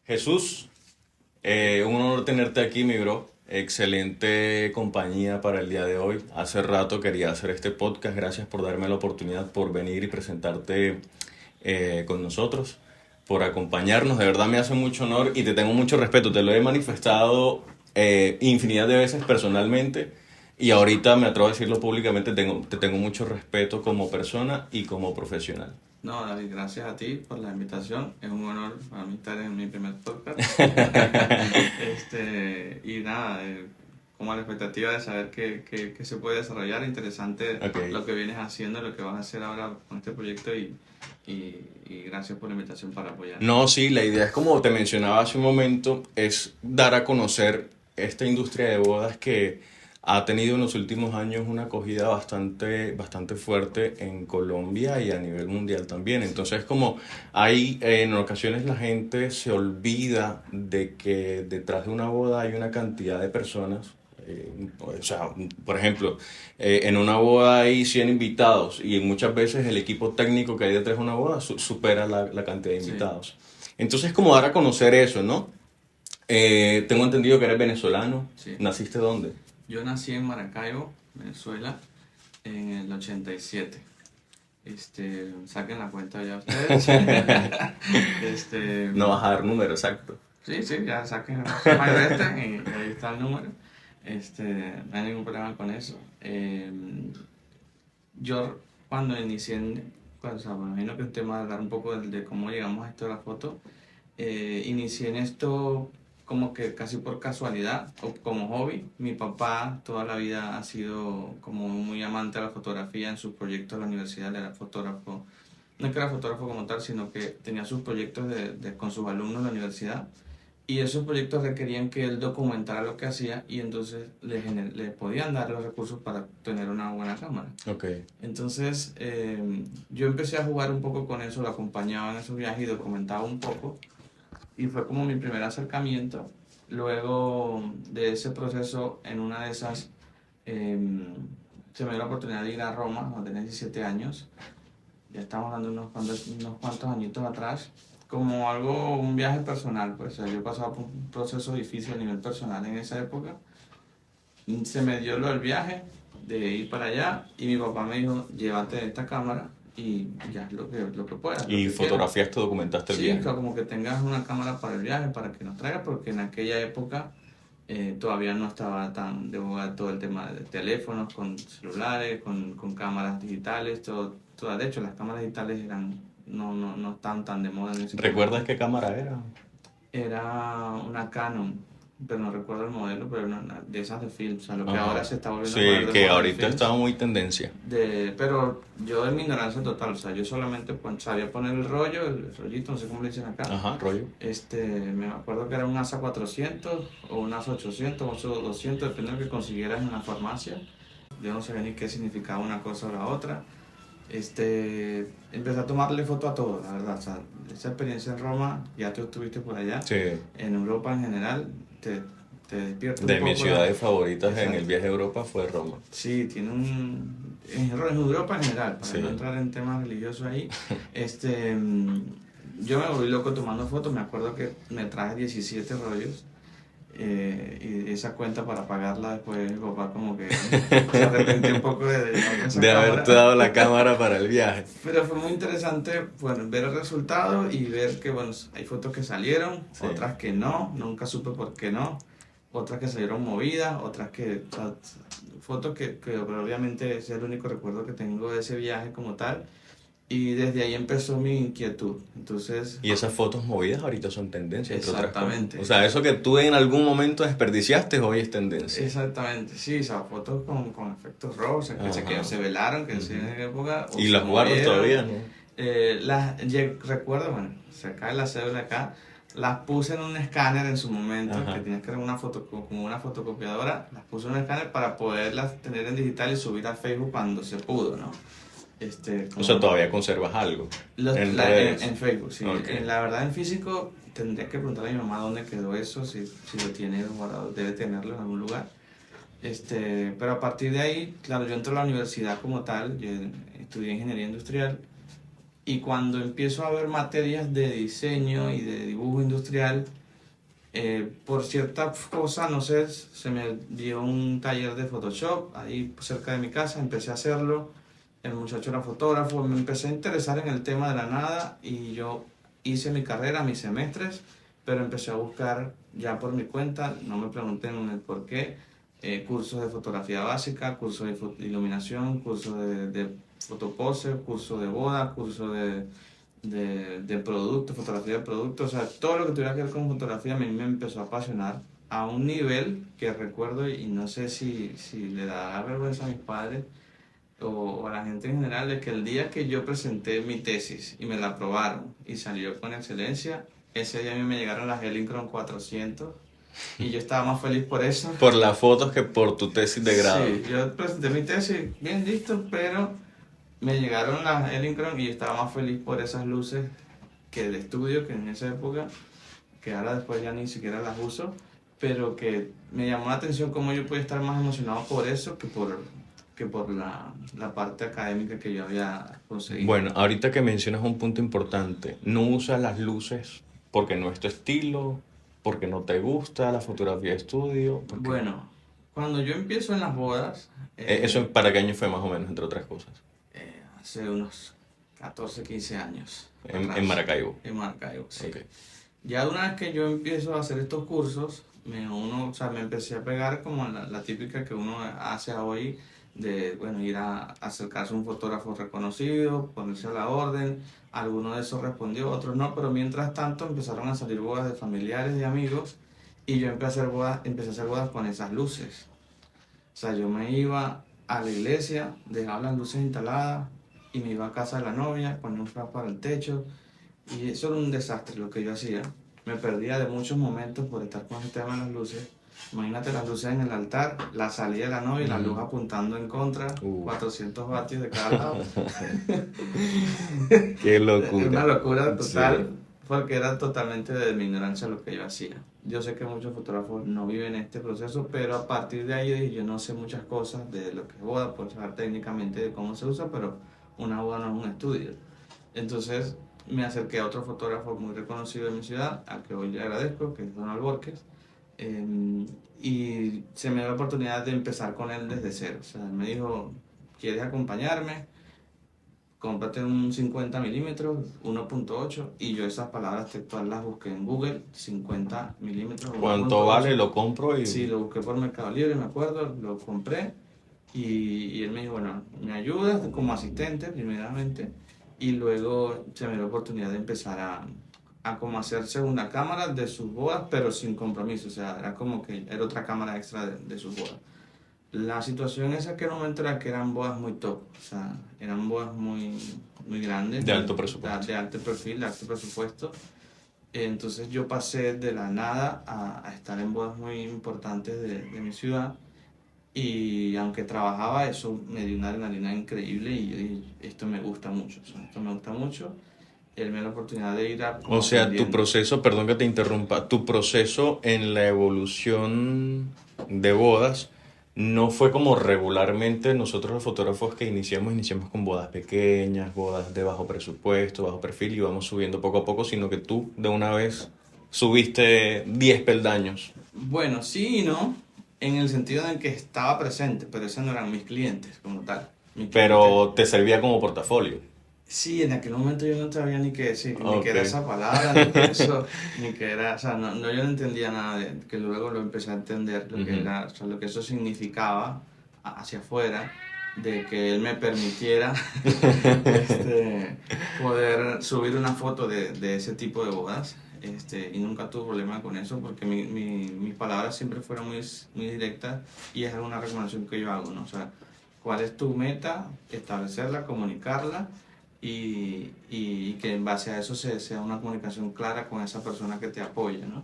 Jesús, un honor tenerte aquí, mi bro. Excelente compañía para el día de hoy. Hace rato quería hacer este podcast. Gracias por darme la oportunidad por venir y presentarte con nosotros, por acompañarnos. De verdad me hace mucho honor y te tengo mucho respeto. Te lo he manifestado infinidad de veces personalmente y ahorita me atrevo a decirlo públicamente. Te tengo mucho respeto como persona y como profesional. No, David, gracias a ti por la invitación. Es un honor para mí estar en mi primer podcast. Y nada, como a la expectativa de saber qué se puede desarrollar. Interesante Ok. lo que vienes haciendo, lo que vas a hacer ahora con este proyecto y gracias por la invitación para apoyar. No, sí, la idea es como te mencionaba hace un momento, es dar a conocer esta industria de bodas que ha tenido en los últimos años una acogida bastante fuerte en Colombia y a nivel mundial también. Entonces, como hay, en ocasiones la gente se olvida de que detrás de una boda hay una cantidad de personas. O sea, por ejemplo, en una boda hay 100 invitados y muchas veces el equipo técnico que hay detrás de una boda supera la cantidad de Sí, invitados. Entonces, como dar a conocer eso, ¿no? Tengo entendido que eres venezolano. sí. ¿Naciste dónde? Yo nací en Maracaibo, Venezuela, en el 87. Saquen la cuenta ya ustedes. Este, No vas a dar número exacto. Sí, sí, ya saquen su mayoresta y ahí está el número. No hay ningún problema con eso. Yo cuando inicié, o sea, me imagino que un tema de hablar un poco de cómo llegamos a esto de la foto, inicié en esto como que casi por casualidad o como hobby. Mi papá toda la vida ha sido como muy amante de la fotografía en sus proyectos de la universidad, él era fotógrafo. No es que era fotógrafo como tal, sino que tenía sus proyectos con sus alumnos en la universidad y esos proyectos requerían que él documentara lo que hacía y entonces le podían dar los recursos para tener una buena cámara. Ok. Entonces yo empecé a jugar un poco con eso, lo acompañaba en esos viajes y documentaba un poco y fue como mi primer acercamiento. Luego de ese proceso, en una de esas, eh, se me dio la oportunidad de ir a Roma cuando tenía 17 años, ya estamos hablando de unos cuantos añitos atrás, como algo, un viaje personal, pues o sea, yo pasaba por un proceso difícil a nivel personal en esa época, se me dio lo del viaje, de ir para allá, y mi papá me dijo, llévate esta cámara y ya lo que puedas, lo ¿Y que quieras. fotografías te documentaste el Sí, viaje? como que tengas una cámara para el viaje, para que nos traigas, porque en aquella época todavía no estaba tan de moda todo el tema de teléfonos, con celulares, con cámaras digitales, de hecho las cámaras digitales no estaban tan de moda en ese ¿Recuerdas momento. qué cámara era? Era una Canon, pero no recuerdo el modelo, pero era de esas de film, o sea, lo que ahora Ajá. se está volviendo a poner Sí, de que moda el ahorita film. está muy tendencia. Pero yo en mi ignorancia total, o sea, yo solamente sabía poner el rollo, el rollito, no sé cómo le dicen acá. Ajá, rollo. Me acuerdo que era un ASA 400 o un ASA 800 o ASA 200, depende de lo que consiguieras en la farmacia. Yo no sabía ni qué significaba una cosa o la otra. Empecé a tomarle foto a todo, la verdad. O sea, esa experiencia en Roma, ya tú estuviste por allá, Sí. en Europa en general, te despierta un De mis poco la... ciudades favoritas en el Exacto. viaje a Europa fue Roma. Sí, tiene un... En Europa en general, para no Sí. entrar en temas religiosos ahí, este, mm, yo me volví loco tomando fotos, me acuerdo que me traje 17 rollos y esa cuenta para pagarla después mi papá como que se arrepintió un poco de llevarme esa De haberte cámara. dado la cámara para el viaje. Pero fue muy interesante, bueno, ver el resultado y ver que, bueno, hay fotos que salieron, Sí. otras que no, nunca supe por qué no, otras que salieron movidas, otras que, o sea, fotos pero obviamente ese es el único recuerdo que tengo de ese viaje como tal. Y desde ahí empezó mi inquietud. Entonces, Y esas fotos movidas ahorita son tendencia, entre otras cosas. exactamente, O sea, eso que tú en algún momento desperdiciaste hoy es tendencia. exactamente, sí, o sea, fotos con efectos RAW, o sea, que Ajá. se velaron, que se en Ujú. esa época, o Y se las guardas movieron. todavía, ¿no? Recuerdo, bueno, se cae la cédula acá, las puse en un escáner en su momento, que Ajá. tenías que tener una foto, como una fotocopiadora, las puse en un escáner para poderlas tener en digital y subir a Facebook cuando se pudo, ¿no? O sea, Como todavía conservas algo en redes. en Facebook, sí. Ok. La verdad, en físico, tendría que preguntarle a mi mamá dónde quedó eso, si lo tiene guardado, debe tenerlo en algún lugar. Pero a partir de ahí, claro, yo entré a la universidad como tal, yo estudié ingeniería industrial Y cuando empiezo a ver materias de diseño y de dibujo industrial, por cierta cosa, no sé, se me dio un taller de Photoshop ahí cerca de mi casa, empecé a hacerlo, el muchacho era fotógrafo, me empecé a interesar en el tema de la nada y yo hice mi carrera, mis semestres, pero empecé a buscar ya por mi cuenta, no me pregunten el por qué, cursos de fotografía básica, cursos de iluminación, cursos de fotopose, cursos de boda, cursos de producto, fotografía de producto, o sea, todo lo que tuviera que ver con fotografía a mí me empezó a apasionar a un nivel que recuerdo y no sé si le da vergüenza a mis padres o a la gente en general, de que el día que yo presenté mi tesis y me la aprobaron y salió con excelencia, ese día a mí me llegaron las Elinchron 400 y yo estaba más feliz por eso. Por las fotos que por tu tesis de grado. Sí, yo presenté mi tesis bien listo, pero me llegaron las Elinchron y yo estaba más feliz por esas luces que el estudio, que en esa época, que ahora después ya ni siquiera las uso, pero que me llamó la atención cómo yo podía estar más emocionado por eso que por la parte académica que yo había conseguido. Bueno, ahorita que mencionas un punto importante, no usas las luces porque no es tu estilo, porque no te gusta la fotografía de estudio. Bueno, cuando yo empiezo en las bodas, ¿Eso para qué año fue más o menos, entre otras cosas? hace unos 14, 15 años. En atrás, Maracaibo. En Maracaibo, sí. Ok. Ya de una vez que yo empiezo a hacer estos cursos, o sea, me empecé a pegar como la típica que uno hace hoy de, bueno, ir a acercarse a un fotógrafo reconocido, ponerse a la orden. Alguno de esos respondió, otros no, pero mientras tanto empezaron a salir bodas de familiares, de amigos, y yo empecé a hacer bodas con esas luces. O sea, yo me iba a la iglesia, dejaba las luces instaladas y me iba a casa de la novia, ponía un flash para el techo, y eso era un desastre lo que yo hacía. Me perdía de muchos momentos por estar con el tema de las luces. Imagínate las luces en el altar, la salida de la novia y la luz apuntando en contra, 400 vatios de cada lado. Qué Era locura. una locura total, Sí. porque era totalmente de mi ignorancia lo que yo hacía. Yo sé que muchos fotógrafos no viven este proceso, pero a partir de ahí yo dije, yo no sé muchas cosas de lo que es boda, puedo saber técnicamente de cómo se usa, pero una boda no es un estudio. Entonces me acerqué a otro fotógrafo muy reconocido de mi ciudad, al que hoy le agradezco, que es Donald Borges, y se me dio la oportunidad de empezar con él desde cero. O sea, él me dijo, ¿quieres acompañarme? Cómprate un 50 milímetros, 1.8, y yo esas palabras textuales las busqué en Google, 50 milímetros, ¿Cuánto 1.8. vale? Lo compro y... Sí, lo busqué por Mercado Libre, me acuerdo, lo compré y él me dijo, bueno, me ayudas como asistente primeramente y luego se me dio la oportunidad de empezar a como hacer segunda cámara de sus bodas, pero sin compromiso, o sea, era como que era otra cámara extra de sus bodas. La situación es que en un momento era que eran bodas muy top, o sea, eran bodas muy grandes. De alto presupuesto. De alto perfil, de alto presupuesto. Entonces yo pasé de la nada a estar en bodas muy importantes de mi ciudad y aunque trabajaba eso me dio una adrenalina increíble y yo dije, esto me gusta mucho, o sea, esto me gusta mucho. Él me dio la oportunidad de ir a... O sea, tu aprendiendo. proceso, perdón que te interrumpa, tu proceso en la evolución de bodas no fue como regularmente nosotros los fotógrafos que iniciamos con bodas pequeñas, bodas de bajo presupuesto, bajo perfil y vamos subiendo poco a poco, sino que tú de una vez subiste 10 peldaños. Bueno, sí y no, en el sentido en que estaba presente, pero esos no eran mis clientes como tal. Mis clientes. Pero te servía como portafolio. Sí, en aquel momento yo no sabía ni qué decir, ni Ok. qué era esa palabra, ni qué eso, ni qué era, o sea, yo no entendía nada de, que luego lo empecé a entender, lo que Ujú. era, o sea, lo que eso significaba hacia afuera, de que él me permitiera poder subir una foto de ese tipo de bodas, y nunca tuve problema con eso, porque mis palabras siempre fueron muy directas, y es una recomendación que yo hago, ¿no? O sea, ¿cuál es tu meta? Establecerla, comunicarla, y que en base a eso sea una comunicación clara con esa persona que te apoya, ¿no?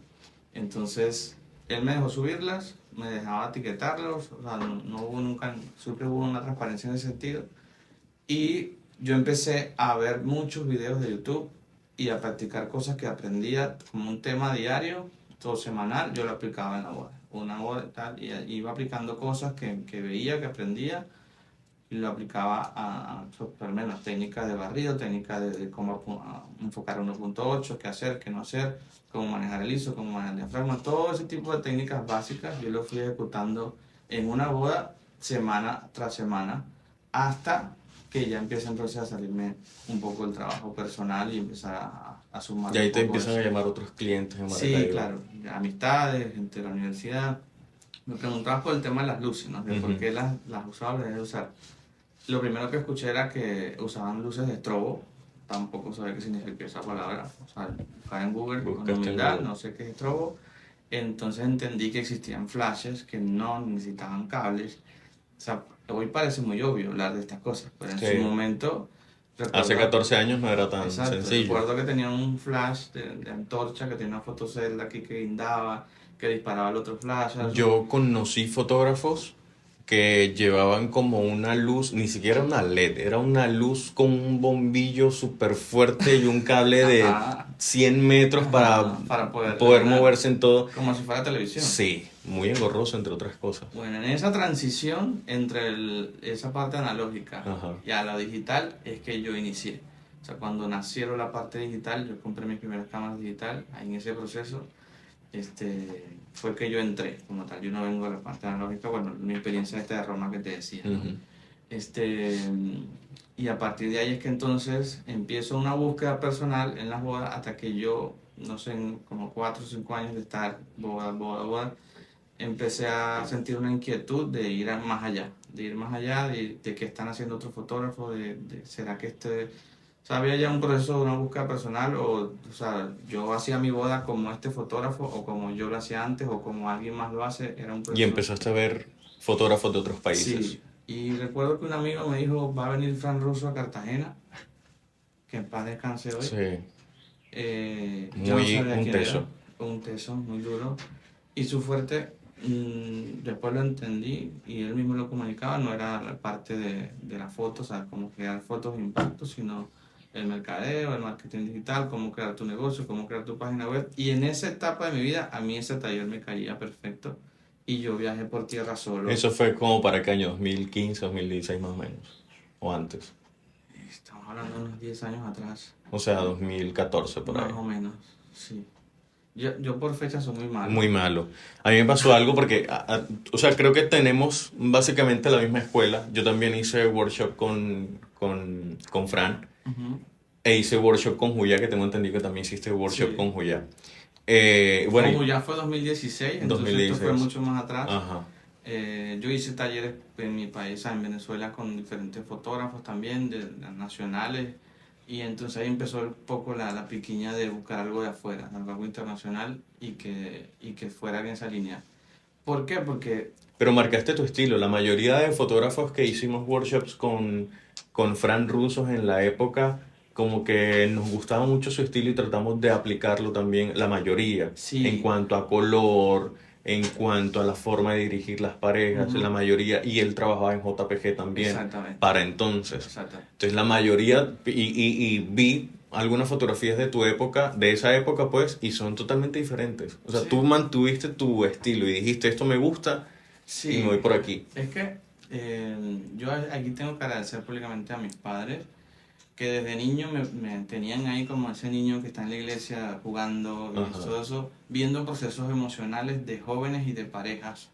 Entonces, él me dejó subirlas, me dejaba etiquetarlos, o sea, no hubo nunca, siempre hubo una transparencia en ese sentido. Y yo empecé a ver muchos videos de YouTube y a practicar cosas que aprendía como un tema diario, todo semanal, yo lo aplicaba en la boda. Una boda y tal, y iba aplicando cosas que veía, que aprendía, y lo aplicaba al menos técnicas de barrido, técnicas de cómo enfocar 1.8, qué hacer, qué no hacer, cómo manejar el ISO, cómo manejar el diafragma, todo ese tipo de técnicas básicas yo lo fui ejecutando en una boda semana tras semana hasta que ya empieza entonces a salirme un poco el trabajo personal y empezar a sumar Y un ahí te poco empiezan a eso. llamar otros clientes en Sí, Maracaibo. claro, amistades, gente de la universidad. Me preguntabas por el tema de las luces, ¿no? De por Ujú. qué las usaba, las dejé de usar. Lo primero que escuché era que usaban luces de estrobo. Tampoco sabía qué significa esa palabra. O sea, buscaba en Google con Buscaste en humildad, Google. no sé qué es estrobo. Entonces entendí que existían flashes que no necesitaban cables. O sea, hoy parece muy obvio hablar de estas cosas, pero en su Sí. momento Hace recuerdo, 14 años no era tan exacto, sencillo. recuerdo que tenía un flash de antorcha que tenía una fotocelda aquí que guindaba, que disparaba el otro flash. Yo conocí fotógrafos que llevaban como una luz, ni siquiera una LED, era una luz con un bombillo súper fuerte y un cable de Ajá, 100 metros para para poder poder iluminar, moverse en todo. como si fuera televisión. Sí, muy engorroso entre otras cosas. Bueno, en esa transición entre esa parte analógica Ajá. y a la digital es que yo inicié. O sea, cuando nacieron la parte digital, yo compré mis primeras cámaras digital, ahí en ese proceso fue que yo entré como tal. Yo no vengo de la parte analógica, bueno, mi experiencia esta de Roma que te decía, ¿no? Ujú. Este, y a partir de ahí es que entonces empiezo una búsqueda personal en las bodas hasta que yo, no sé, en como 4 o 5 años de estar boda, empecé a sentir una inquietud de ir más allá, de ir más allá de qué están haciendo otros fotógrafos, será que o sea, había ya un proceso de una búsqueda personal o sea, yo hacía mi boda como este fotógrafo o como yo lo hacía antes o como alguien más lo hace, era un Y proceso. empezaste a ver fotógrafos de otros países. Sí, y recuerdo que un amigo me dijo, va a venir Fran Russo a Cartagena, que en paz descanse hoy. Sí, Yo no muy sabía un quién teso. era, un teso muy duro. Y su fuerte, después lo entendí y él mismo lo comunicaba, no era la parte de las fotos, o sea, cómo crear fotos de impacto, sino el mercadeo, el marketing digital, cómo crear tu negocio, cómo crear tu página web. Y en esa etapa de mi vida, a mí ese taller me caía perfecto y yo viajé por tierra solo. Eso fue como para qué año, 2015, 2016 más o menos. O antes. Estamos hablando de unos 10 años atrás, O sea, 2014 por más ahí. o menos, sí. Yo por fecha soy muy malo. Muy malo. A mí me pasó algo porque, o sea, creo que tenemos básicamente la misma escuela. Yo también hice workshop con Fran Ujú. e hice workshop con Julia, que tengo entendido que también hiciste workshop Sí. con Julia. Bueno, Como ya fue 2016, entonces esto fue 2016. mucho más atrás. Ajá. Yo hice talleres en mi país, en Venezuela, con diferentes fotógrafos también, nacionales, y entonces ahí empezó un poco la piquiña de buscar algo de afuera, algo internacional y que fuera en esa línea. ¿Por qué? Porque Pero marcaste tu estilo. La mayoría de fotógrafos que hicimos workshops con Fran Rusos en la época, como que nos gustaba mucho su estilo y tratamos de aplicarlo también, la mayoría, en sí, cuanto a color, en cuanto a la forma de dirigir las parejas, la ujú, mayoría, y él trabajaba en JPG también, exactamente, para entonces. exactamente. Entonces la mayoría, y vi algunas fotografías de tu época, de esa época pues, y son totalmente diferentes. O sea, tú Sí, mantuviste tu estilo y dijiste, esto me gusta y me voy sí, por aquí. es que yo aquí tengo que agradecer públicamente a mis padres que desde niño me tenían ahí como ese niño que está en la iglesia jugando y Ajá, todo eso, viendo procesos emocionales de jóvenes y de parejas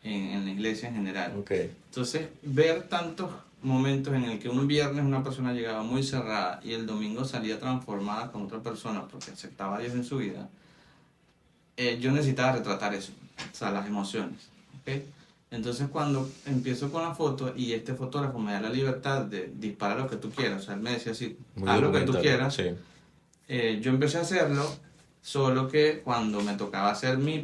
en la iglesia en general. ok. Entonces, ver tantos momentos en el que un viernes una persona llegaba muy cerrada y el domingo salía transformada con otra persona porque aceptaba a Dios en su vida, yo necesitaba retratar eso, o sea, las emociones. ¿Ok? Entonces cuando empiezo con la foto y este fotógrafo me da la libertad de disparar lo que tú quieras, o sea, él me decía así, Muy haz lo que tú documental, quieras, sí. yo empecé a hacerlo, solo que cuando me tocaba hacer la mi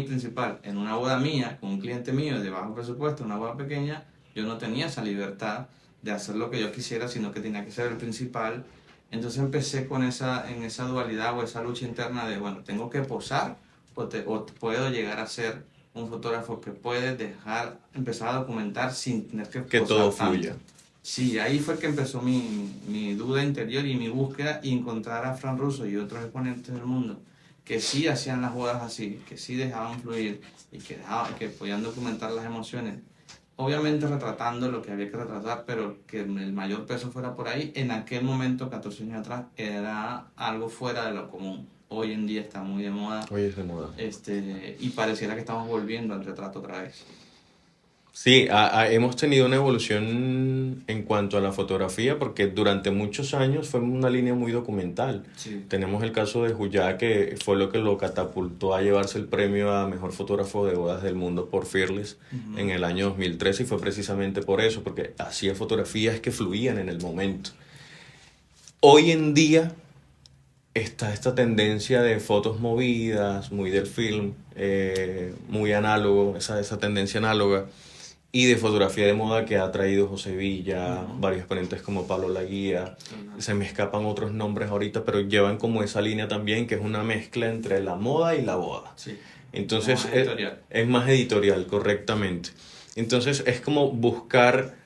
principal en una boda mía, con un cliente mío de bajo presupuesto, una boda pequeña, yo no tenía esa libertad de hacer lo que yo quisiera, sino que tenía que ser el principal. Entonces empecé en esa dualidad o esa lucha interna de, bueno, tengo que posar o puedo llegar a ser un fotógrafo que puede empezar a documentar sin tener que Que todo posar tanto. fluya. Sí, ahí fue que empezó mi duda interior y mi búsqueda y encontrar a Fran Russo y otros exponentes del mundo que sí hacían las bodas así, que sí dejaban fluir y que podían documentar las emociones obviamente retratando lo que había que retratar, pero que el mayor peso fuera por ahí. En aquel momento, 14 años atrás, era algo fuera de lo común. Hoy en día está muy de moda, Hoy es de moda. y pareciera que estamos volviendo al retrato otra vez. Sí, hemos tenido una evolución en cuanto a la fotografía porque durante muchos años fue una línea muy documental. Sí. Tenemos el caso de Juya, que fue lo que lo catapultó a llevarse el premio a mejor fotógrafo de bodas del mundo por Fearless en el año 2013 y fue precisamente por eso, porque hacía fotografías que fluían en el momento. Hoy en día está esta tendencia de fotos movidas, muy del film, muy análogo, esa tendencia análoga, y de fotografía de moda que ha traído José Villa, varios ponentes como Pablo Laguía. Se me escapan otros nombres ahorita, pero llevan como esa línea también, que es una mezcla entre la moda y la boda. Sí. Entonces Más editorial. es más editorial, correctamente. Entonces es como buscar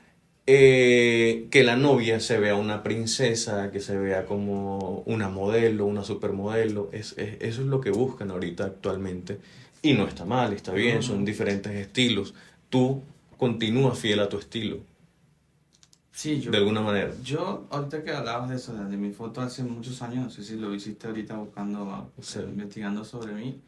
que la novia se vea una princesa, que se vea como una modelo, una supermodelo. Eso es lo que buscan ahorita actualmente. Y no está mal, está bien, son diferentes estilos. Tú continúas fiel a tu estilo, Sí, de alguna manera. yo, ahorita que hablabas de eso, de mi foto hace muchos años, no sé si lo hiciste ahorita buscando, Sí. investigando sobre mí,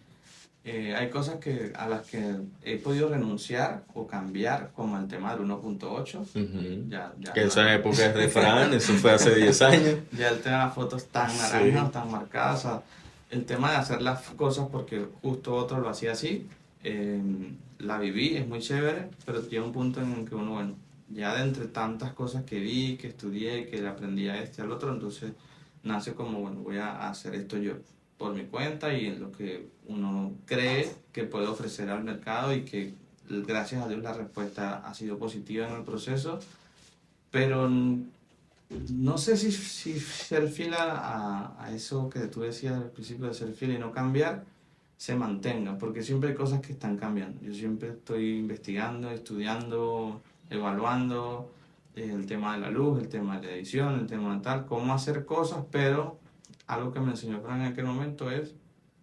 hay cosas a las que he podido renunciar o cambiar, como el tema del 1.8. Ujú. Ya, Que no- esa época es de Fran, eso fue hace 10 años. ya el tema de las fotos tan Sí. naranjas, tan marcadas, o sea, el tema de hacer las cosas porque justo otro lo hacía así, eh, la viví, es muy chévere, pero llega un punto en el que uno, bueno, ya de entre tantas cosas que vi, que estudié, que le aprendí a este al otro, entonces nace como, bueno, voy a hacer esto yo por mi cuenta y en lo que uno cree que puede ofrecer al mercado y que gracias a Dios la respuesta ha sido positiva en el proceso, pero no sé si ser fiel a eso que tú decías al principio de ser fiel y no cambiar se mantenga, porque siempre hay cosas que están cambiando. Yo siempre estoy investigando, estudiando, evaluando el tema de la luz, el tema de la edición, el tema de tal, cómo hacer cosas, pero algo que me enseñó Fran en aquel momento es,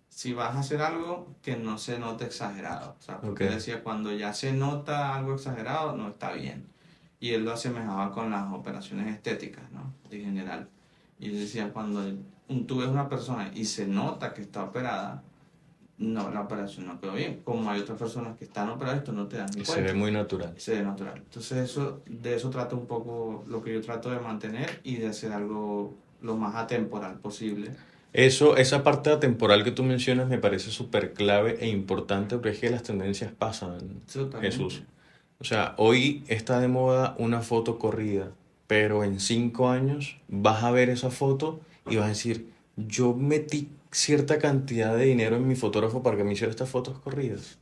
si vas a hacer algo, que no se note exagerado. O sea, porque Ok. decía, cuando ya se nota algo exagerado, no está bien. Y él lo asemejaba con las operaciones estéticas, ¿no? En general. Y él decía, cuando tú ves una persona y se nota que está operada, no, la operación no quedó bien. Como hay otras personas que están operadas, esto no te dan ni Y se cuenta. ve muy natural. Se ve natural. Entonces de eso trata un poco lo que yo trato de mantener y de hacer algo lo más atemporal posible. Esa parte temporal que tú mencionas me parece súper clave e importante porque es que las tendencias pasan, Totalmente. Jesús. O sea, hoy está de moda una foto corrida, pero en 5 años vas a ver esa foto y vas a decir, yo metí cierta cantidad de dinero en mi fotógrafo para que me hiciera estas fotos corridas.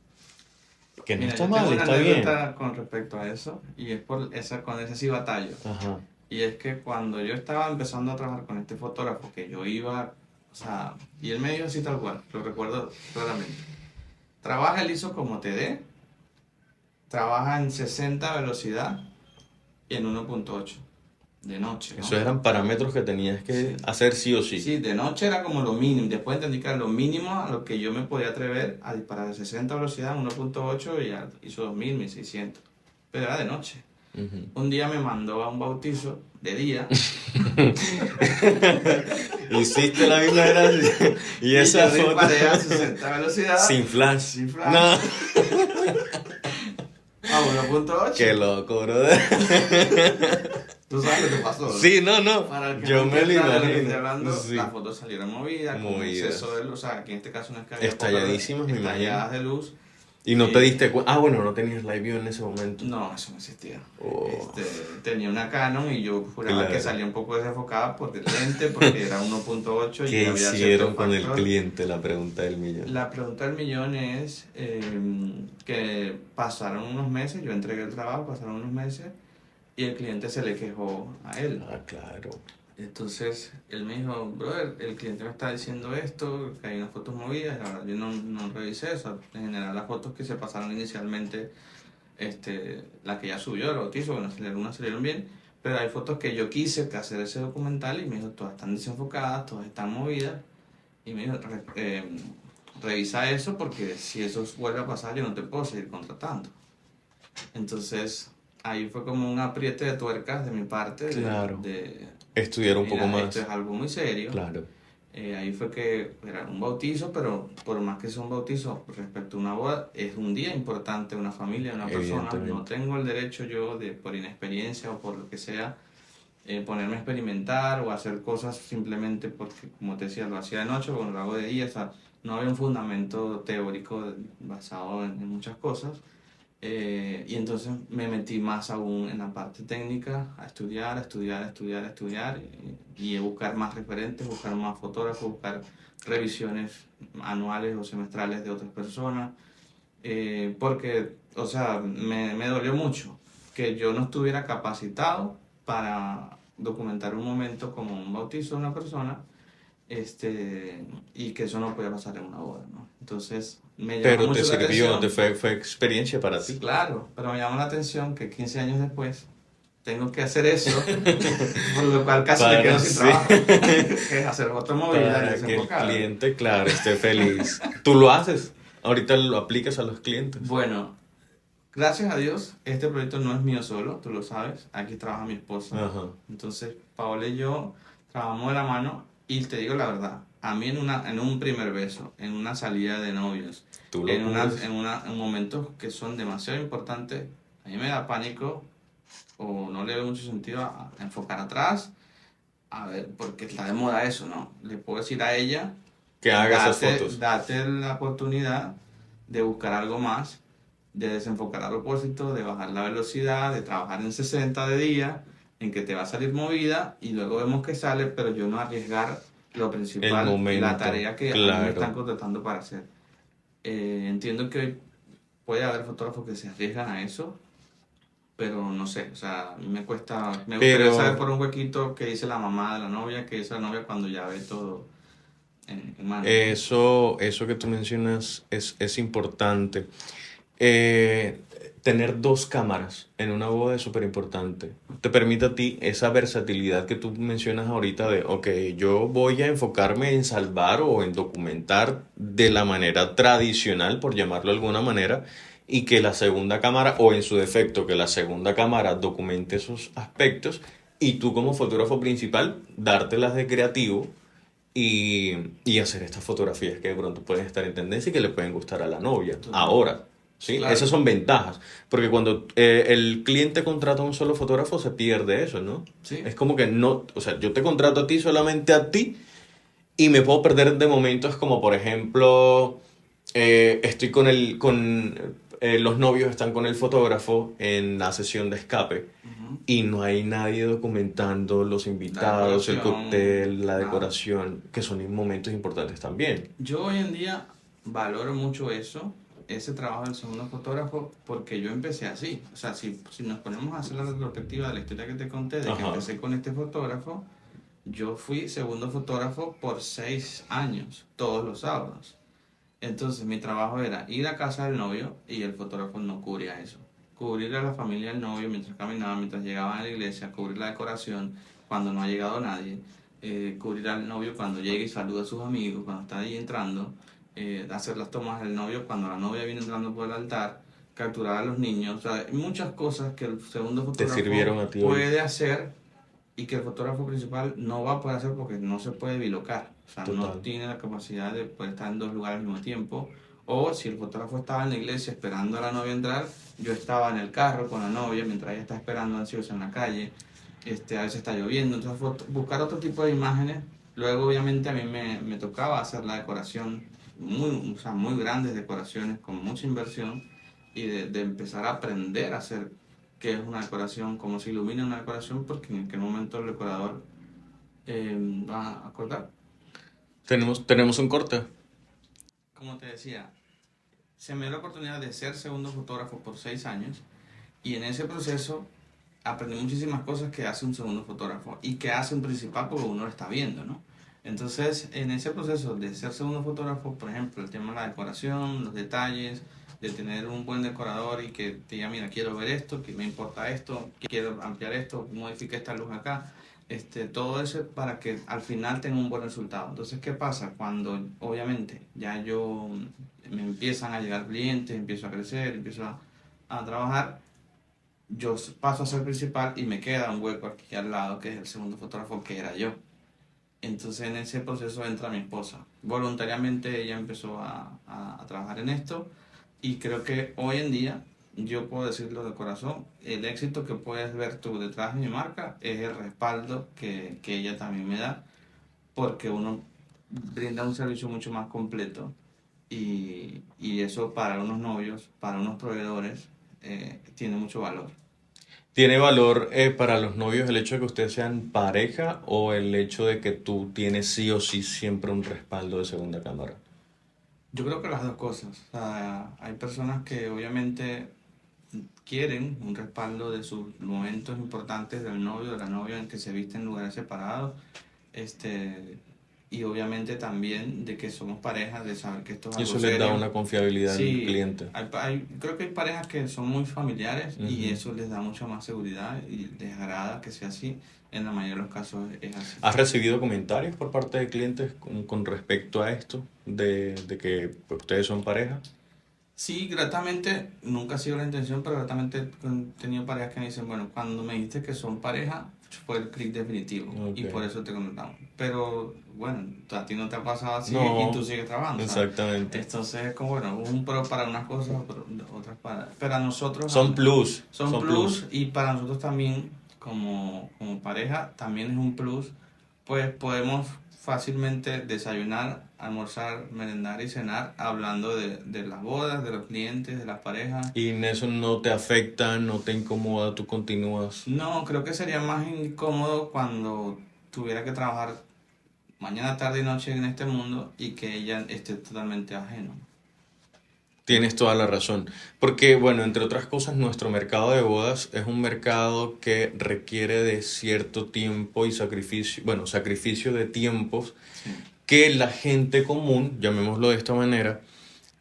Que no Mira, está yo tengo mal, una está bien. anécdota con respecto a eso y es con esa sí batallo. Ajá. Y es que cuando yo estaba empezando a trabajar con este fotógrafo, que yo iba, o sea, y él me dijo así tal cual, lo recuerdo claramente. Trabaja el ISO como TD, trabaja en 60 velocidad y en 1.8 de noche, ¿no? Esos eran parámetros que tenías que hacer sí o sí. Sí, de noche era como lo mínimo. Después entendí que era lo mínimo a lo que yo me podía atrever a disparar de 60 velocidad en 1.8 y hizo 2000, 1600. Pero era de noche. Ujú. Un día me mandó a un bautizo de día. Hiciste la misma gracia. Y esa yo foto. disparé a 60 velocidad. Sin flash. Sin flash. No. A 1.8. Qué loco, brother. ¿Tú sabes lo que pasó? Sí, no. Para el que Yo no me lo entienda de lo que estoy imagino. hablando, Sí. las fotos salieron movidas, con Movidas. exceso de luz, o sea, aquí en este caso no es que había Estalladísimas, me estalladas de luz. Y no te diste cuenta. Ah, bueno, no tenías live view en ese momento. No, eso no existía. Oh. Tenía una Canon y yo juraba Claro. que salía un poco desenfocada por el lente, porque era 1.8 y ¿Qué había hicieron cierto con el factor. cliente? La pregunta del millón. La pregunta del millón es que pasaron unos meses, yo entregué el trabajo, pasaron unos meses y el cliente se le quejó a él. Ah, claro. Entonces él me dijo, brother, el cliente me está diciendo esto, que hay unas fotos movidas, la verdad yo no revisé eso. En general las fotos que se pasaron inicialmente, la que ya subió el bautizo, bueno, algunas salieron bien, pero hay fotos que yo quise hacer ese documental y me dijo, todas están desenfocadas, todas están movidas, y me dijo, revisa eso porque si eso vuelve a pasar yo no te puedo seguir contratando. Entonces, ahí fue como un apriete de tuercas de mi parte, Claro. de Estudiar un poco mira, esto más. es algo muy serio. Claro. Ahí fue que era un bautizo, pero por más que sea un bautizo respecto a una boda, es un día importante de una familia, de una persona. No Evidentemente. tengo el derecho yo de, por inexperiencia o por lo que sea, ponerme a experimentar o hacer cosas simplemente porque, como te decía, lo hacía de noche o lo hago de día. O sea, no había un fundamento teórico basado en muchas cosas. Y entonces me metí más aún en la parte técnica, a estudiar, a estudiar, a estudiar, a estudiar y a buscar más referentes, buscar más fotógrafos, buscar revisiones anuales o semestrales de otras personas, porque, o sea, me dolió mucho que yo no estuviera capacitado para documentar un momento como un bautizo de una persona, y que eso no podía pasar en una boda, ¿no? Entonces me llamó Pero te mucho la sirvió, atención. fue experiencia para Sí, ti. claro, pero me llamó la atención que 15 años después tengo que hacer eso, por lo cual casi me quedo Para sin sí. trabajo, que es hacer fotomovilidad y Para que el desenfocada. cliente, claro, esté feliz. Tú lo haces. Ahorita lo aplicas a los clientes. Bueno, gracias a Dios, este proyecto no es mío solo, tú lo sabes, aquí trabaja mi esposa. Ajá. Entonces, Paola y yo trabajamos de la mano y te digo la verdad, a mí en un primer beso, en una salida de novios, Tú lo cubres. en momentos que son demasiado importantes, a mí me da pánico o no le veo mucho sentido a enfocar atrás, a ver, porque está de moda eso, ¿no? Le puedo decir a ella, Que haga esas fotos. date la oportunidad de buscar algo más, de desenfocar a propósito, de bajar la velocidad, de trabajar en 60 de día, en que te va a salir movida y luego vemos que sale, pero yo no arriesgar lo El principal, la momento. tarea que a mí me están Claro. contratando para hacer. Entiendo que hoy puede haber fotógrafos que se arriesgan a eso, pero no sé, o sea, a mí me gustaría saber Pero por un huequito qué dice la mamá de la novia, qué dice la novia cuando ya ve todo en mano, ¿no? eso que tú mencionas es importante. Eh, Tener dos cámaras en una boda es súper importante. Te permite a ti esa versatilidad que tú mencionas ahorita de, ok, yo voy a enfocarme en salvar o en documentar de la manera tradicional, por llamarlo de alguna manera, y que la segunda cámara, o en su defecto, que la segunda cámara documente esos aspectos, y tú como fotógrafo principal, dártelas de creativo y hacer estas fotografías que de pronto pueden estar en tendencia y que le pueden gustar a la novia. Total. Ahora, ¿sí? Esas Claro, son ventajas, porque cuando el cliente contrata a un solo fotógrafo se pierde eso, ¿no? sí, Es como que no, o sea, yo te contrato a ti solamente a ti y me puedo perder de momentos como por ejemplo, estoy los novios están con el fotógrafo en la sesión de escape ujú. y no hay nadie documentando los La invitados, el decoración, cóctel, la nada. decoración, que son momentos importantes también. Yo hoy en día valoro mucho eso, ese trabajo del segundo fotógrafo, porque yo empecé así. O sea, si nos ponemos a hacer la retrospectiva de la historia que te conté, de que Ajá. empecé con este fotógrafo, yo fui segundo fotógrafo por 6 años, todos los sábados. Entonces mi trabajo era ir a casa del novio y el fotógrafo no cubría eso. Cubrir a la familia del novio mientras caminaban, mientras llegaban a la iglesia, cubrir la decoración cuando no ha llegado nadie, cubrir al novio cuando llega y saluda a sus amigos, cuando está ahí entrando, hacer las tomas del novio cuando la novia viene entrando por el altar, capturar a los niños, o sea, hay muchas cosas que el segundo Te fotógrafo sirvieron a ti hoy. puede hacer y que el fotógrafo principal no va a poder hacer porque no se puede bilocar, o sea, no Total. tiene la capacidad de poder estar en dos lugares al mismo tiempo. O si el fotógrafo estaba en la iglesia esperando a la novia entrar, yo estaba en el carro con la novia mientras ella está esperando ansiosa en la calle, a veces está lloviendo, entonces buscar otro tipo de imágenes. Luego obviamente a mí me tocaba hacer la decoración, o sea, muy grandes decoraciones con mucha inversión y de empezar a aprender a hacer qué es una decoración, cómo se ilumina una decoración, porque en qué momento el decorador va a acordar. Tenemos un corte. Como te decía, se me dio la oportunidad de ser segundo fotógrafo por 6 años y en ese proceso aprendí muchísimas cosas que hace un segundo fotógrafo y que hace un principal porque uno lo está viendo, ¿no? Entonces, en ese proceso de ser segundo fotógrafo, por ejemplo, el tema de la decoración, los detalles, de tener un buen decorador y que te diga, mira, quiero ver esto, que me importa esto, quiero ampliar esto, modifica esta luz acá, todo eso para que al final tenga un buen resultado. Entonces, ¿qué pasa? Cuando obviamente ya yo me empiezan a llegar clientes, empiezo a crecer, empiezo a trabajar, yo paso a ser principal y me queda un hueco aquí al lado, que es el segundo fotógrafo, que era yo. Entonces en ese proceso entra mi esposa. Voluntariamente ella empezó a trabajar en esto y creo que hoy en día, yo puedo decirlo de corazón, el éxito que puedes ver tú detrás de mi marca es el respaldo que ella también me da, porque uno brinda un servicio mucho más completo y eso para unos novios, para unos proveedores, tiene mucho valor. ¿Tiene valor para los novios el hecho de que ustedes sean pareja o el hecho de que tú tienes sí o sí siempre un respaldo de segunda cámara? Yo creo que las dos cosas. O sea, hay personas que obviamente quieren un respaldo de sus momentos importantes del novio, de la novia, en que se visten en lugares separados, este, y obviamente también de que somos parejas, de saber que esto es Y algo eso les da serio. una confiabilidad al Sí, cliente. creo que hay parejas que son muy familiares y Ujú. eso les da mucha más seguridad y les agrada que sea así. En la mayoría de los casos es así. ¿Has recibido comentarios por parte de clientes con respecto a esto, de que pues, ustedes son pareja? Sí, gratamente, nunca ha sido la intención, pero gratamente he tenido parejas que me dicen, bueno, cuando me dijiste que son pareja, fue el clic definitivo y por Ok. eso te contratamos. Pero bueno, a ti no te ha pasado así y tú No, sigues trabajando, ¿sabes? exactamente. Entonces es como, bueno, un pro para unas cosas, otras para... Pero a nosotros Son plus, son son plus. plus y para nosotros también, como pareja, también es un plus, pues podemos fácilmente desayunar, almorzar, merendar y cenar hablando de las bodas, de los clientes, de las parejas. Y en eso no te afecta, no te incomoda, tú continúas. No, creo que sería más incómodo cuando tuviera que trabajar mañana, tarde y noche en este mundo y que ella esté totalmente ajeno. Tienes toda la razón. Porque, bueno, entre otras cosas, nuestro mercado de bodas es un mercado que requiere de cierto tiempo y sacrificio, bueno, sacrificio de tiempos Sí. que la gente común, llamémoslo de esta manera,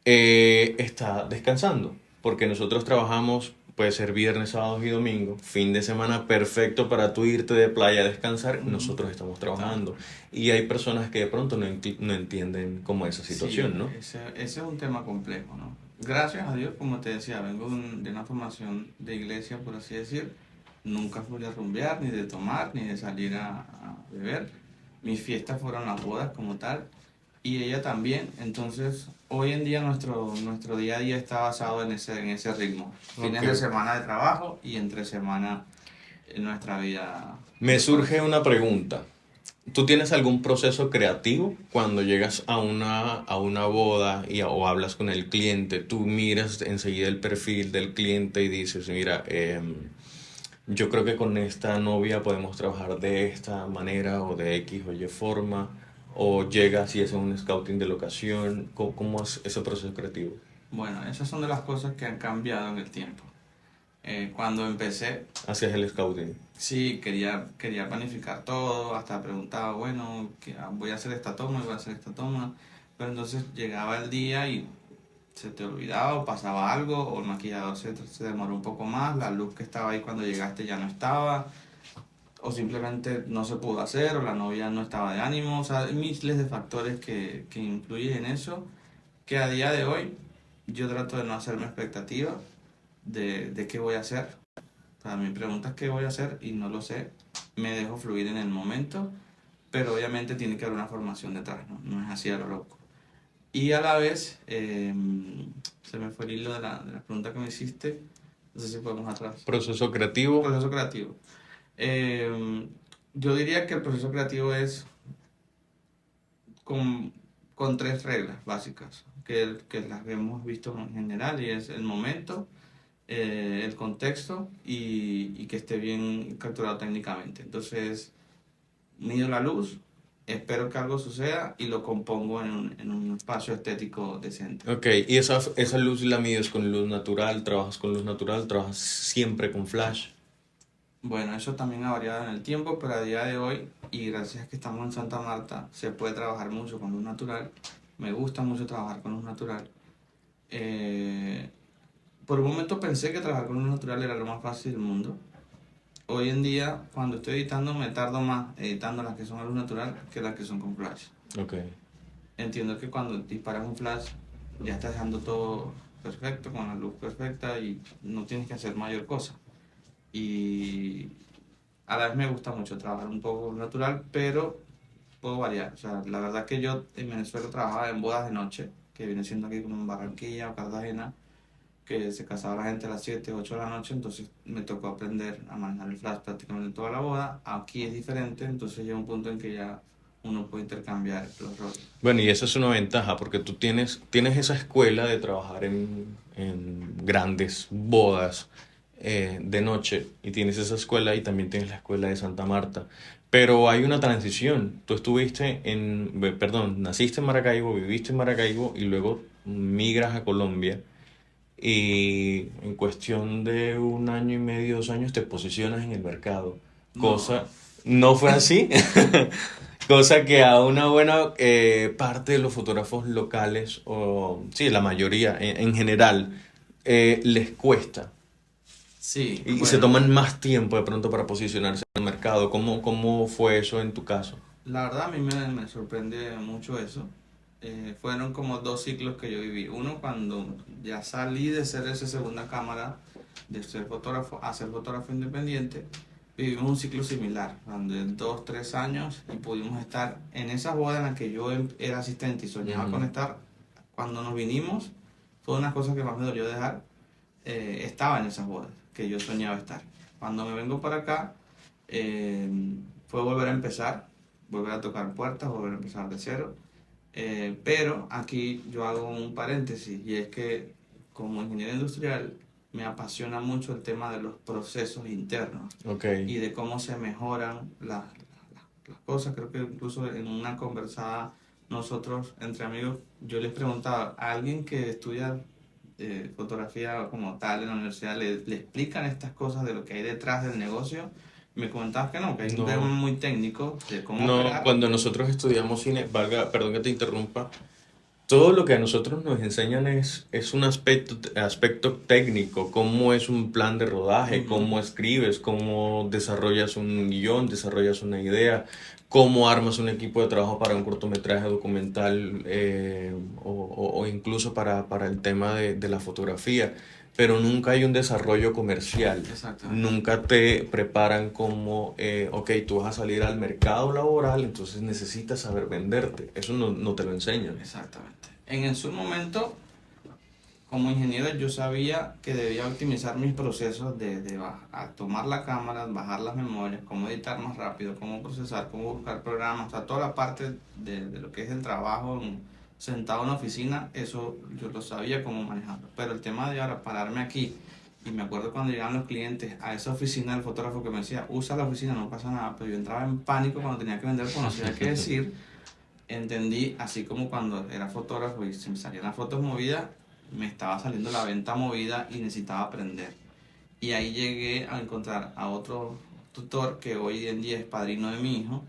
está descansando. Porque nosotros trabajamos, puede ser viernes, sábados y domingo, fin de semana perfecto para tú irte de playa a descansar, Ujú. nosotros estamos Claro. trabajando. Y hay personas que de pronto no entienden como esa situación, Sí, ¿no? ese es un tema complejo, ¿no? Gracias a Dios, como te decía, vengo de una formación de iglesia, por así decir. Nunca fui de rumbear, ni de tomar, ni de salir a beber. Mis fiestas fueron las bodas como tal, y ella también. Entonces, hoy en día nuestro día a día está basado en ese ritmo. Fines Ok. de semana de trabajo y entre semana en nuestra vida Me de surge conexión. una pregunta. ¿Tú tienes algún proceso creativo cuando llegas a una boda o hablas con el cliente? Tú miras enseguida el perfil del cliente y dices, mira, yo creo que con esta novia podemos trabajar de esta manera o de X o Y forma. O llegas y haces un scouting de locación. ¿Cómo es ese proceso creativo? Bueno, esas son de las cosas que han cambiado en el tiempo. Cuando empecé, Haces el scouting. sí, quería planificar todo, hasta preguntaba, bueno, voy a hacer esta toma y voy a hacer esta toma, pero entonces llegaba el día y se te olvidaba o pasaba algo, o el maquillador se demoró un poco más, la luz que estaba ahí cuando llegaste ya no estaba, o simplemente no se pudo hacer, o la novia no estaba de ánimo, o sea, hay miles de factores que influyen en eso, que a día de hoy yo trato de no hacerme expectativas de qué voy a hacer. Para mi pregunta es qué voy a hacer y no lo sé. Me dejo fluir en el momento, pero obviamente tiene que haber una formación detrás, ¿no? No es así a lo loco. Y a la vez, se me fue el hilo de la pregunta que me hiciste. No sé si podemos atrás. Proceso creativo. Proceso creativo. Eh, yo diría que el proceso creativo es con, con tres reglas básicas, que las hemos visto en general, y es el momento, el contexto y que esté bien capturado técnicamente. Entonces, mido la luz, espero que algo suceda y lo compongo en un espacio estético decente. Ok, ¿y esa luz la mides con luz natural? ¿Trabajas con luz natural? ¿Trabajas siempre con flash? Bueno, eso también ha variado en el tiempo, pero a día de hoy, y gracias a que estamos en Santa Marta, se puede trabajar mucho con luz natural. Me gusta mucho trabajar con luz natural. Eh, por un momento pensé que trabajar con luz natural era lo más fácil del mundo. Hoy en día, cuando estoy editando, me tardo más editando las que son a luz natural que las que son con flash. Ok. Entiendo que cuando disparas un flash, ya estás dejando todo. perfecto, con la luz perfecta y no tienes que hacer mayor cosa. Y a la vez me gusta mucho trabajar un poco natural, pero puedo variar. O sea, la verdad que yo en Venezuela trabajaba en bodas de noche, que viene siendo aquí como en Barranquilla o Cartagena, que se casaba la gente a las 7 8 de la noche, entonces me tocó aprender a manejar el flash prácticamente toda la boda. Aquí es diferente, entonces llega un punto en que ya uno puede intercambiar los roles. Bueno, y esa es una ventaja porque tú tienes esa escuela de trabajar en grandes bodas de noche y tienes esa escuela y también tienes la escuela de Santa Marta. Pero hay una transición. Tú perdón, naciste en Maracaibo, viviste en Maracaibo y luego migras a Colombia y en cuestión de un año y medio, 2 años te posicionas en el mercado. No, Cosa, no fue así. Cosa que a una buena parte de los fotógrafos locales, o sí, la mayoría en general, les cuesta. sí, Y se bueno, toman más tiempo de pronto para posicionarse en el mercado. ¿Cómo fue eso en tu caso? la verdad a mí me sorprende mucho eso. Fueron como dos ciclos que yo viví. Uno cuando ya salí de ser esa segunda cámara, de ser fotógrafo a ser fotógrafo independiente, vivimos un ciclo similar, donde 2, 3 años y pudimos estar en esa boda en la que yo era asistente y soñaba con Ujú. estar. Cuando nos vinimos, fue una cosa que más me dolió dejar. Estaba en esas bodas que yo soñaba estar. Cuando me vengo para acá, eh, fue volver a empezar, volver a tocar puertas, volver a empezar de cero. Pero aquí yo hago un paréntesis y es que como ingeniero industrial me apasiona mucho el tema de los procesos internos Ok. y de cómo se mejoran las cosas. Creo que incluso en una conversada nosotros entre amigos, yo les preguntaba a alguien que estudia fotografía como tal en la universidad, le explican estas cosas de lo que hay detrás del negocio. Me comentabas que no, que hay un tema No, muy técnico de cómo no, operar. cuando nosotros estudiamos cine, valga, perdón que te interrumpa, todo lo que a nosotros nos enseñan es un aspecto técnico, cómo es un plan de rodaje, Ujú. cómo escribes, cómo desarrollas un guión, desarrollas una idea, cómo armas un equipo de trabajo para un cortometraje documental o incluso para el tema de la fotografía, pero nunca hay un desarrollo comercial. Exactamente. Nunca te preparan como, ok, tú vas a salir al mercado laboral, entonces necesitas saber venderte. Eso no te lo enseñan. Exactamente. En su momento, como ingeniero, yo sabía que debía optimizar mis procesos a tomar la cámara, bajar las memorias, cómo editar más rápido, cómo procesar, cómo buscar programas, o sea, toda la parte de lo que es el trabajo sentado en la oficina, eso yo lo sabía cómo manejarlo. Pero el tema de ahora pararme aquí, y me acuerdo cuando llegaban los clientes a esa oficina del fotógrafo que me decía, usa la oficina, no pasa nada, pero yo entraba en pánico cuando tenía que vender, porque no sabía qué decir. Entendí, así como cuando era fotógrafo y se me salían las fotos movidas, me estaba saliendo la venta movida y necesitaba aprender. Y ahí llegué a encontrar a otro tutor que hoy en día es padrino de mi hijo.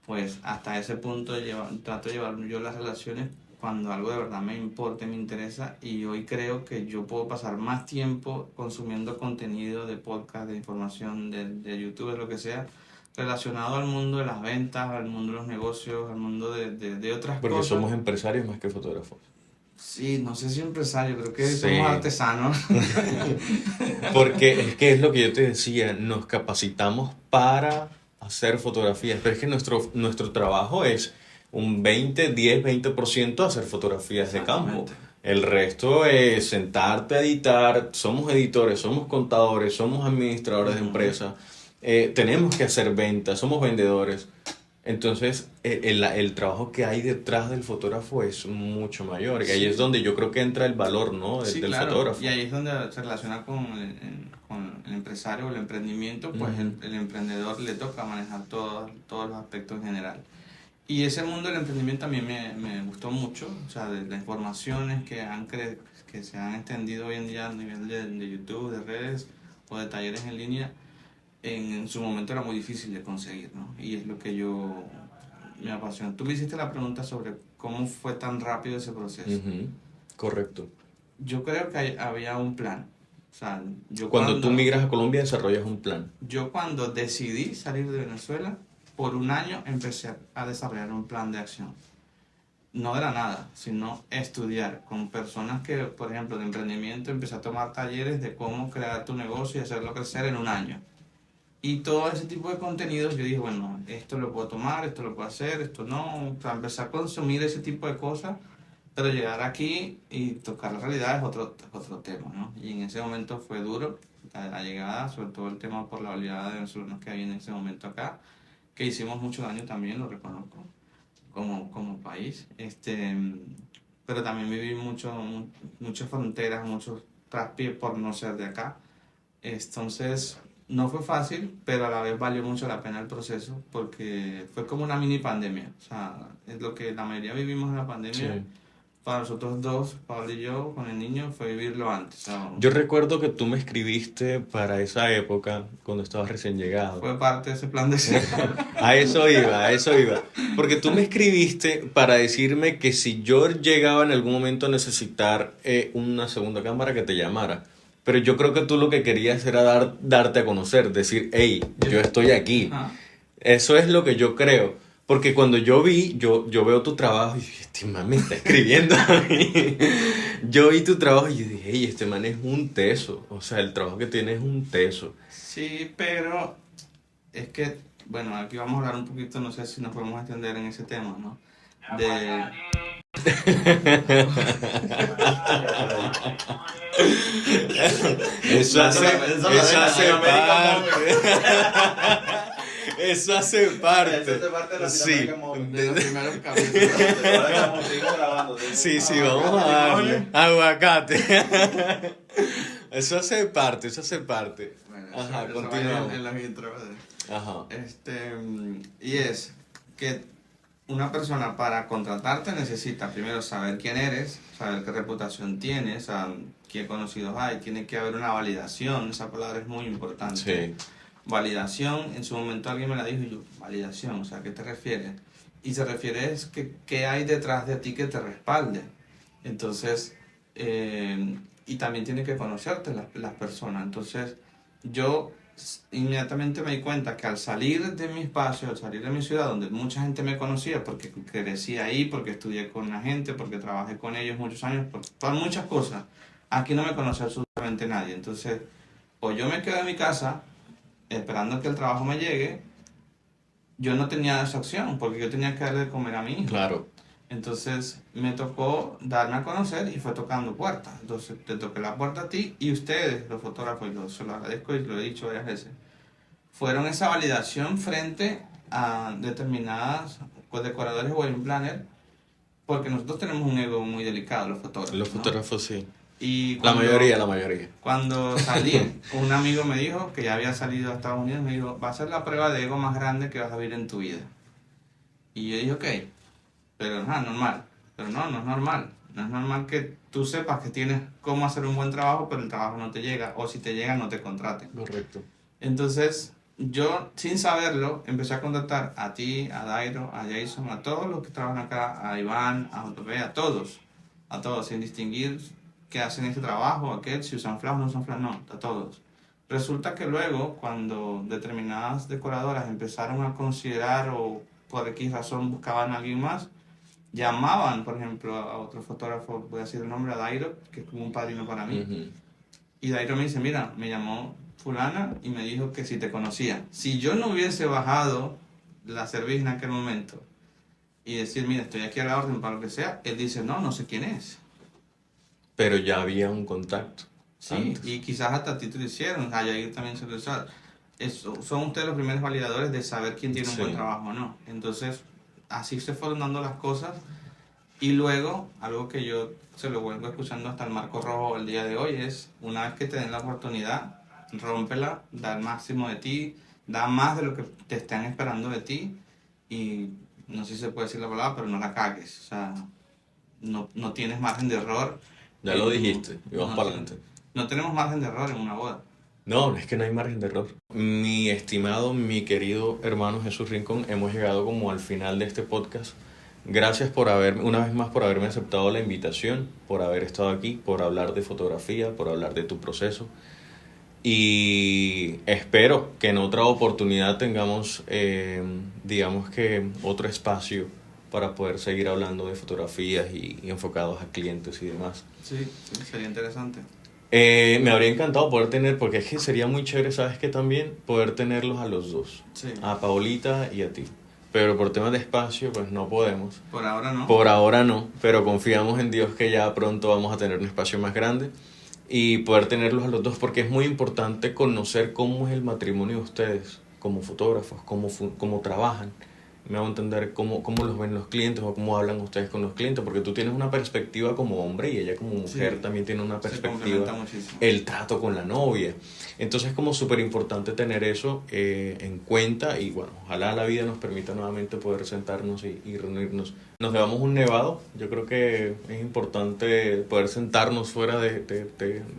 Pues hasta ese punto trato de llevar yo las relaciones cuando algo de verdad me importa, me interesa, y hoy creo que yo puedo pasar más tiempo consumiendo contenido de podcast, de información, de YouTube, de lo que sea, relacionado al mundo de las ventas, al mundo de los negocios, al mundo de otras Porque cosas. somos empresarios más que fotógrafos. Sí, no sé si empresario, creo que somos Sí. artesanos. Porque es que es lo que yo te decía, nos capacitamos para hacer fotografías, pero es que nuestro trabajo es un 10-20% hacer fotografías de campo. Exactamente. El resto es sentarte a editar, somos editores, somos contadores, somos administradores de Ujú. empresas, tenemos que hacer ventas, somos vendedores. Entonces, el trabajo que hay detrás del fotógrafo es mucho mayor. Y ahí es Sí, donde yo creo que entra el valor, ¿no? sí, Del claro. Y fotógrafo. ahí es donde se relaciona con el empresario o el emprendimiento, pues Ujú. el emprendedor le toca manejar todos los aspectos en general. Y ese mundo del emprendimiento también me gustó mucho, o sea, de las informaciones que se han extendido hoy en día a nivel de YouTube, de redes o de talleres en línea, en su momento era muy difícil de conseguir, ¿no? Y es lo que yo me apasiona. Tú me hiciste la pregunta sobre cómo fue tan rápido ese proceso. Ujú. Correcto. Yo creo que había un plan. O sea, Cuando tú migras a Colombia desarrollas un plan. yo cuando decidí salir de Venezuela, por un año empecé a desarrollar un plan de acción. no de la nada, sino estudiar con personas que, por ejemplo, de emprendimiento, empecé a tomar talleres de cómo crear tu negocio y hacerlo crecer en un año. Y todo ese tipo de contenidos, yo dije, bueno, esto lo puedo tomar, esto lo puedo hacer, esto no. O sea, empecé a consumir ese tipo de cosas, pero llegar aquí y tocar la realidad es otro tema, ¿no? Y en ese momento fue duro, la llegada, sobre todo el tema por la oleada de venezolanos que había en ese momento acá, que hicimos mucho daño también, lo reconozco, como país. Pero también viví muchas fronteras, muchos traspiés por no ser de acá. Entonces, no fue fácil, pero a la vez valió mucho la pena el proceso porque fue como una mini pandemia. O sea, es lo que la mayoría vivimos en la pandemia. Sí. Para nosotros dos, Pablo y yo, con el niño, fue vivirlo antes. O sea, Yo recuerdo que tú me escribiste para esa época, cuando estabas recién llegado. fue parte de ese plan de ser. A eso iba, a eso iba. Porque tú me escribiste para decirme que si yo llegaba en algún momento a necesitar una segunda cámara, que te llamara. Pero yo creo que tú lo que querías era darte a conocer, decir, hey, yo estoy aquí. Ajá. Eso es lo que yo creo. Porque cuando yo veo tu trabajo y dije, este man me está escribiendo a mí. Yo vi tu trabajo y yo dije, hey, este man es un teso. O sea, el trabajo que tiene es un teso. Sí, pero es que, bueno, aquí vamos a hablar un poquito, no sé si nos podemos extender en ese tema, ¿no? De... Eso hace, Eso eso hace Latinoamérica parte. Eso hace parte. Eso hace parte de Sí. Latinoamérica Móvil. de los primeros capítulos. Ahora seguimos grabando. Sí, sí, vamos a darle. Aguacate. Eso hace parte, eso hace parte. Bueno, Ajá, eso continuamos. va en los intros. Ajá. Y es que una persona para contratarte necesita primero saber quién eres, saber qué reputación tienes, saber qué conocidos hay, tiene que haber una validación, esa palabra es muy importante. Sí. Validación, en su momento alguien me la dijo y yo, validación, o sea, ¿a qué te refieres? Y se refiere es que qué hay detrás de ti que te respalde. Entonces, y también tiene que conocerte las personas. Entonces, yo inmediatamente me di cuenta que al salir de mi espacio, al salir de mi ciudad, donde mucha gente me conocía, porque crecí ahí, porque estudié con la gente, porque trabajé con ellos muchos años, por muchas cosas, aquí no me conoce absolutamente nadie. Entonces, o yo me quedo en mi casa esperando que el trabajo me llegue, yo no tenía esa opción, porque yo tenía que darle de comer a mi hijo. Claro. Entonces me tocó darme a conocer y fue tocando puertas. Entonces te toqué la puerta a ti y ustedes, los fotógrafos, y se lo agradezco y lo he dicho varias veces, fueron esa validación frente a determinadas decoradores o wedding planner, porque nosotros tenemos un ego muy delicado, los fotógrafos. Los ¿no? fotógrafos sí. Y La mayoría. cuando salí, un amigo me dijo que ya había salido a Estados Unidos, me dijo, va a ser la prueba de ego más grande que vas a vivir en tu vida. Y yo dije, ok, pero no es normal. Pero no es normal. No es normal que tú sepas que tienes cómo hacer un buen trabajo, pero el trabajo no te llega, o si te llega no te contraten. Correcto. Entonces, yo, sin saberlo, empecé a contactar a ti, a Dairo, a Jason, a todos los que trabajan acá, a Iván, a JP, a todos, sin distinguir que hacen este trabajo, aquel, si usan flash o no usan flash, no, a todos. Resulta que luego, cuando determinadas decoradoras empezaron a considerar o por X razón buscaban a alguien más, llamaban, por ejemplo, a otro fotógrafo, voy a decir el nombre, a Dairo, que es como un padrino para mí, Ujú. y Dairo me dice, mira, me llamó fulana y me dijo que si te conocía. Si yo no hubiese bajado la cerveza en aquel momento y decir, mira, estoy aquí a la orden para lo que sea, él dice, no sé quién es. Pero ya había un contacto. Sí, antes. y quizás hasta a ti te lo hicieron, a Yair también se lo hicieron. Son ustedes los primeros validadores de saber quién tiene un Sí. buen trabajo o no. Entonces, así se fueron dando las cosas. Y luego, algo que yo se lo vuelvo escuchando hasta el Marco Rojo el día de hoy es, una vez que te den la oportunidad, rómpela, da el máximo de ti, da más de lo que te están esperando de ti y no sé si se puede decir la palabra, pero no la cagues. O sea, no tienes margen de error. Ya lo dijiste, y vamos No para tiene- adelante. No tenemos margen de error en una boda. No, es que no hay margen de error. Mi estimado, mi querido hermano Jesús Rincón, hemos llegado como al final de este podcast. Gracias una vez más por haberme aceptado la invitación, por haber estado aquí, por hablar de fotografía, por hablar de tu proceso. Y espero que en otra oportunidad tengamos, digamos que otro espacio para poder seguir hablando de fotografías y enfocados a clientes y demás. Sí, sí, sería interesante. Me habría encantado poder tener, porque es que sería muy chévere, ¿sabes qué? También poder tenerlos a los dos, Sí. a Paulita y a ti. Pero por temas de espacio, pues no podemos. Por ahora no. Por ahora no, pero confiamos en Dios que ya pronto vamos a tener un espacio más grande y poder tenerlos a los dos, porque es muy importante conocer cómo es el matrimonio de ustedes como fotógrafos, cómo trabajan. Me hago entender cómo los ven los clientes o cómo hablan ustedes con los clientes, porque tú tienes una perspectiva como hombre y ella como mujer Sí, también tiene una se perspectiva, complementa muchísimo. el trato con la novia. Entonces es como súper importante tener eso en cuenta y bueno, ojalá la vida nos permita nuevamente poder sentarnos y reunirnos. Nos llevamos un nevado, yo creo que es importante poder sentarnos fuera de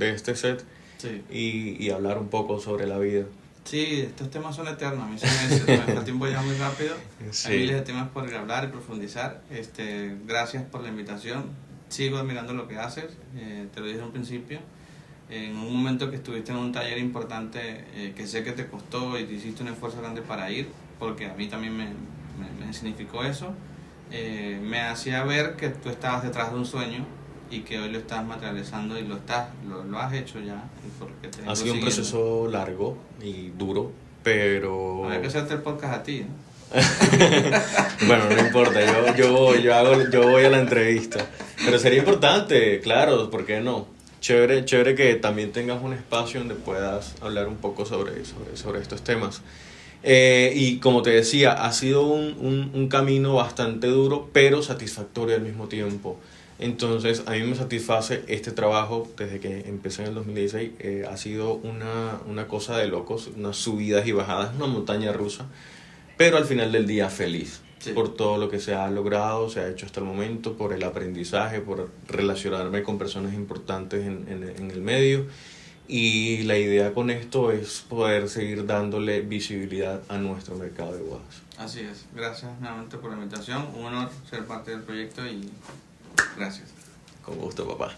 este set Sí. y hablar un poco sobre la vida. Sí, estos temas son eternos. A mí se me fue el tiempo ya muy rápido. Sí. Hay miles de temas por hablar y profundizar. Gracias por la invitación. Sigo admirando lo que haces. Te lo dije al principio. En un momento que estuviste en un taller importante, que sé que te costó y te hiciste un esfuerzo grande para ir, porque a mí también me significó eso, me hacía ver que tú estabas detrás de un sueño y que hoy lo estás materializando y lo has hecho ya. Y porque te vengo Ha sido un siguiendo. proceso largo y duro, pero... Habría que hacerte el podcast a ti, ¿no? Bueno, no importa, yo voy a la entrevista. Pero sería importante, claro, ¿por qué no? Chévere que también tengas un espacio donde puedas hablar un poco sobre estos temas. Y como te decía, ha sido un camino bastante duro, pero satisfactorio al mismo tiempo. Entonces, a mí me satisface este trabajo desde que empecé en el 2016. Ha sido una cosa de locos, unas subidas y bajadas, una montaña rusa, pero al final del día feliz. Sí. Por todo lo que se ha logrado, se ha hecho hasta el momento, por el aprendizaje, por relacionarme con personas importantes en el medio. Y la idea con esto es poder seguir dándole visibilidad a nuestro mercado de bodas. Así es. Gracias nuevamente por la invitación. Un honor ser parte del proyecto y gracias. Con gusto, papá.